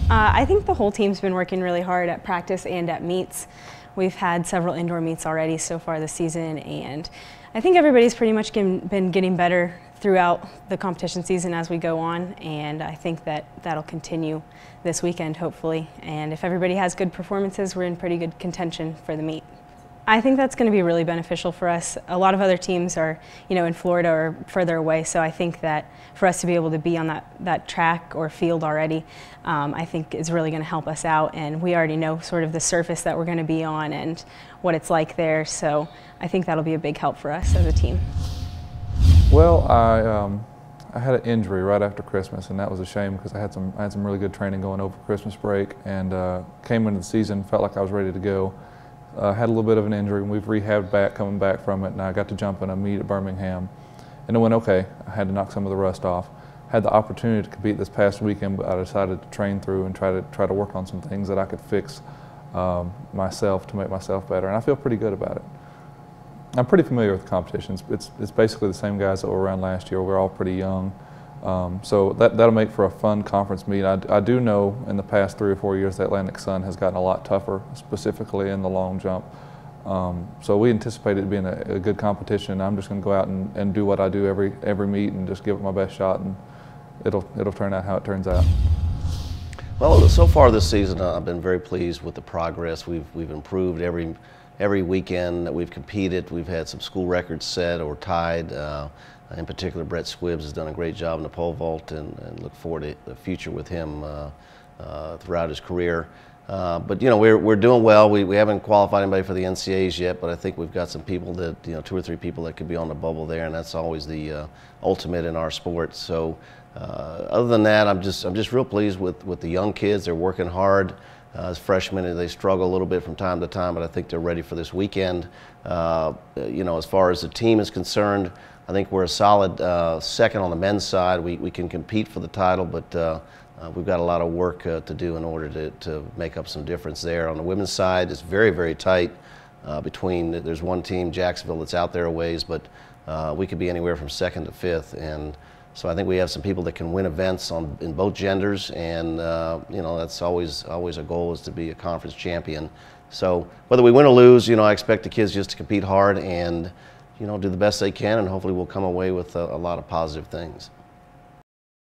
I think the whole team's been working really hard at practice and at meets. We've had several indoor meets already so far this season, and I think everybody's pretty much been getting better throughout the competition season as we go on, and I think that that'll continue this weekend, hopefully. And if everybody has good performances, we're in pretty good contention for the meet. I think that's going to be really beneficial for us. A lot of other teams are, in Florida or further away, so I think that for us to be able to be on that track or field already, I think is really going to help us out. And we already know sort of the surface that we're going to be on and what it's like there, so I think that'll be a big help for us as a team. Well, I had an injury right after Christmas, and that was a shame because I had some really good training going over Christmas break, and came into the season, felt like I was ready to go. Had a little bit of an injury, and we've rehabbed coming back from it, and I got to jump in a meet at Birmingham, and it went okay. I had to knock some of the rust off. Had the opportunity to compete this past weekend, but I decided to train through and try to work on some things that I could fix myself to make myself better, and I feel pretty good about it. I'm pretty familiar with the competitions. It's basically the same guys that were around last year. We're all pretty young. So that'll make for a fun conference meet. I do know in the past 3 or 4 years the Atlantic Sun has gotten a lot tougher, specifically in the long jump. So we anticipate it being a good competition. I'm just going to go out and do what I do every meet and just give it my best shot, and it'll turn out how it turns out. Well, so far this season, I've been very pleased with the progress. We've improved every weekend that we've competed. We've had some school records set or tied. In particular, Brett Squibbs has done a great job in the pole vault, and look forward to the future with him throughout his career. But we're doing well. We haven't qualified anybody for the NCAAs yet, but I think we've got some people that 2 or 3 people that could be on the bubble there, and that's always the ultimate in our sport. So other than that, I'm just real pleased with the young kids. They're working hard. As freshmen, they struggle a little bit from time to time, but I think they're ready for this weekend. As far as the team is concerned, I think we're a solid second on the men's side. We can compete for the title, but we've got a lot of work to do in order to make up some difference there. On the women's side, it's very, very tight there's one team, Jacksonville, that's out there a ways, but we could be anywhere from 2nd to 5th. And so I think we have some people that can win events in both genders, and that's always a goal, is to be a conference champion. So whether we win or lose, I expect the kids just to compete hard and do the best they can, and hopefully we'll come away with a lot of positive things.